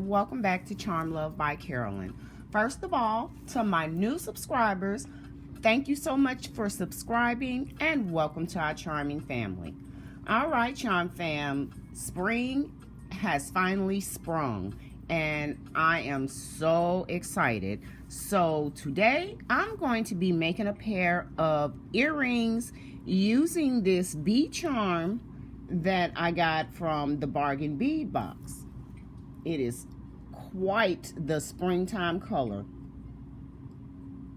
welcome back to Charm Love by Carolyn. First of all, to my new subscribers, thank you so much for subscribing and welcome to our charming family. All right, Charm Fam, spring has finally sprung and I am so excited. So today I'm going to be making a pair of earrings using this bead charm that I got from the bargain bead box. It is quite the springtime color.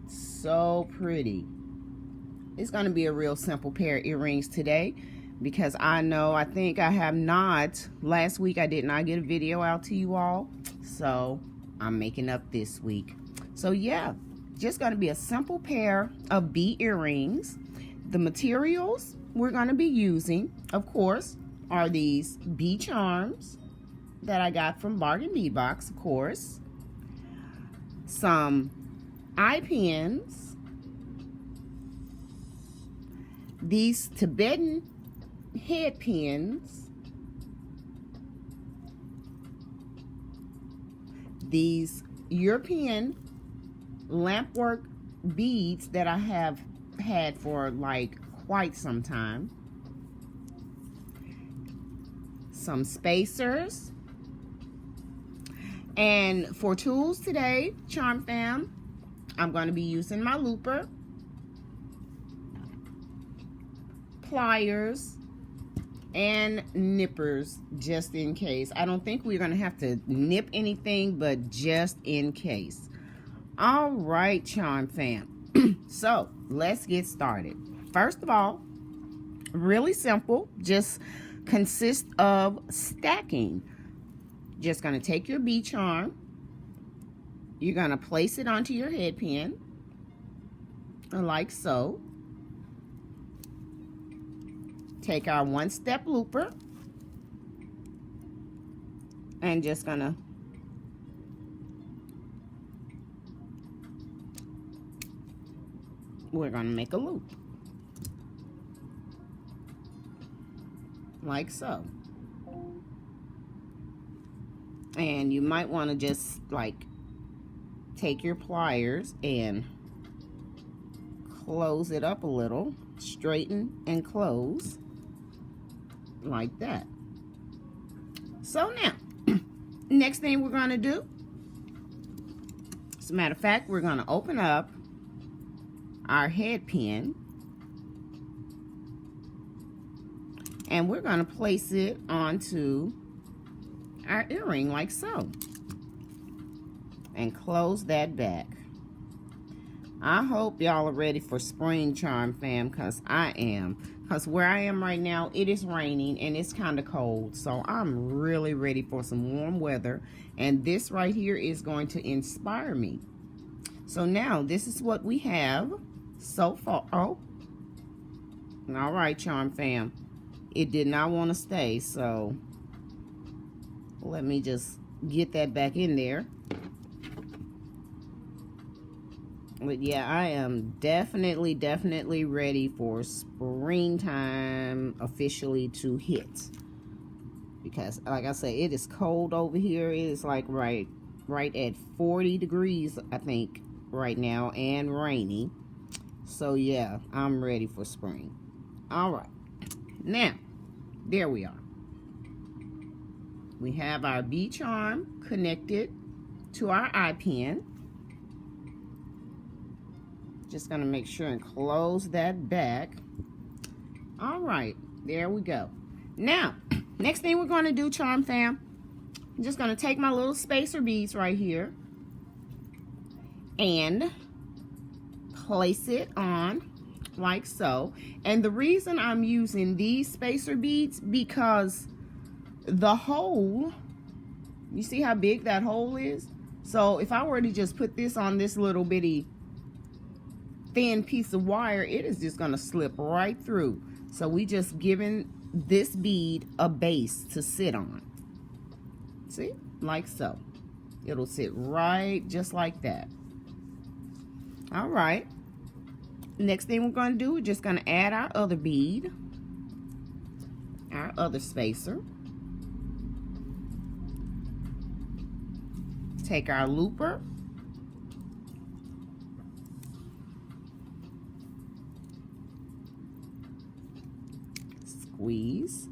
So pretty. It's going to be a real simple pair of earrings today because I think I have not, last week I did not get a video out to you all, so I'm making up this week. So yeah, just going to be a simple pair of bead earrings. The materials we're going to be using, of course, are these bead charms that I got from Bargain Bead Box, of course. Some eye pins. These Tibetan head pins. These European lampwork beads that I have had for like quite some time. Some spacers. And for tools today, Charm Fam, I'm going to be using my looper, pliers, and nippers just in case. I don't think we're going to have to nip anything, but just in case. All right, Charm Fam. So let's get started. First of all, really simple, just consists of stacking. Just going to take your bead charm, you're going to place it onto your head pin, like so. Take our one-step looper, and just going to we're going to make a loop, like so. And you might want to just like take your pliers and close it up a little, straighten and close like that. So now, next thing we're going to do, as a matter of fact, we're going to open up our head pin and we're going to place it onto our earring like so and close that back. I hope y'all are ready for spring, Charm Fam, because I am. Because where I am right now, it is raining and it's kind of cold, so I'm really ready for some warm weather, and this right here is going to inspire me. So now this is what we have so far. Oh, all right, Charm Fam, it did not want to stay, so let me just get that back in there. But yeah, I am definitely ready for springtime officially to hit. Because like I said, it is cold over here. It is like right at 40 degrees, I think, right now, and rainy. So yeah, I'm ready for spring. All right. Now, there we are. We have our bead charm connected to our eye pin. Just going to make sure and close that back. All right, there we go. Now, next thing we're going to do, Charm Fam, I'm just going to take my little spacer beads right here and place it on like so. And the reason I'm using these spacer beads, because the hole, you see how big that hole is? So if I were to just put this on this little bitty thin piece of wire, it is just going to slip right through. So we just giving this bead a base to sit on. See, like so. It'll sit right just like that. All right. Next thing we're going to do, we're just going to add our other bead, our other spacer. take our looper, squeeze,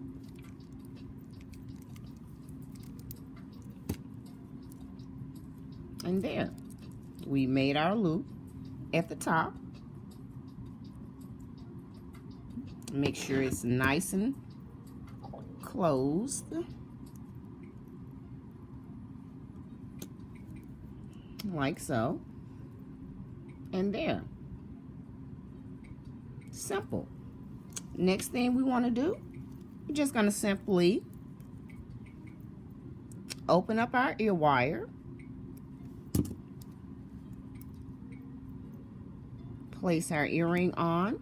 and there, we made our loop at the top. Make sure it's nice and closed, like so, and there. Simple. Next thing we want to do, we're just going to simply open up our ear wire, place our earring on,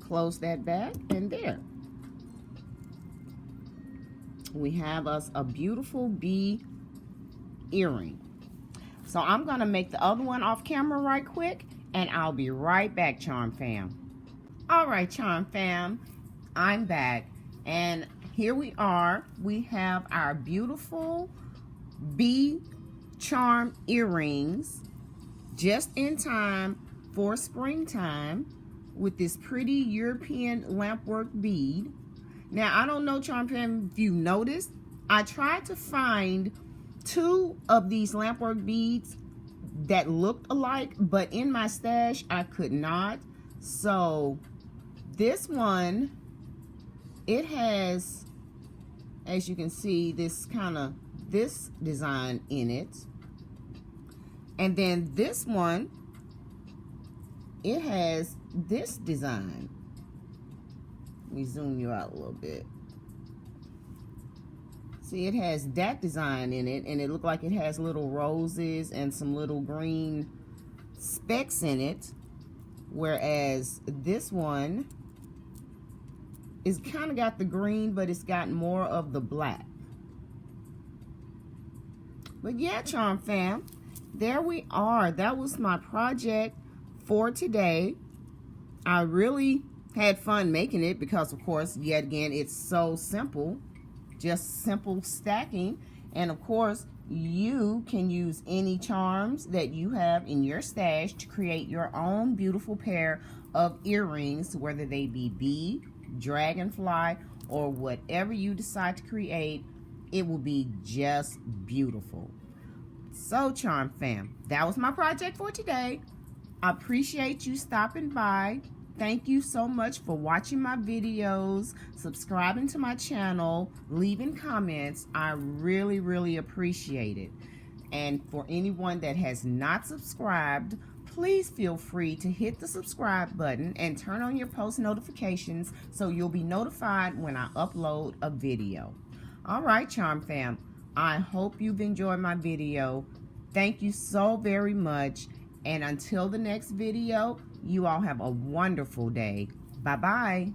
close that back, and there. We have us a beautiful bead earring. So I'm going to make the other one off camera right quick, and I'll be right back, Charm Fam. All right, Charm Fam, I'm back, and here we are. We have our beautiful bead charm earrings just in time for springtime with this pretty European lampwork bead. Now, I don't know, Charm Fam, if you noticed, I tried to find 2 of these lampwork beads that looked alike, but in my stash, I could not. So this one, it has, as you can see, this design in it. And then this one, it has this design. Let me zoom you out a little bit. See, it has that design in it, and it looked like it has little roses and some little green specks in it, whereas this one is kind of got the green, but it's got more of the black. But yeah, Charm Fam, there we are. That was my project for today. I really had fun making it because, of course, yet again, it's so simple. Just simple stacking. And of course, you can use any charms that you have in your stash to create your own beautiful pair of earrings, whether they be bead, dragonfly, or whatever you decide to create. It will be just beautiful. So, Charm Fam, that was my project for today. I appreciate you stopping by. Thank you so much for watching my videos, subscribing to my channel, leaving comments. I really, really appreciate it. And for anyone that has not subscribed, please feel free to hit the subscribe button and turn on your post notifications so you'll be notified when I upload a video. All right, Charm Fam, I hope you've enjoyed my video. Thank you so very much. And until the next video, you all have a wonderful day. Bye-bye.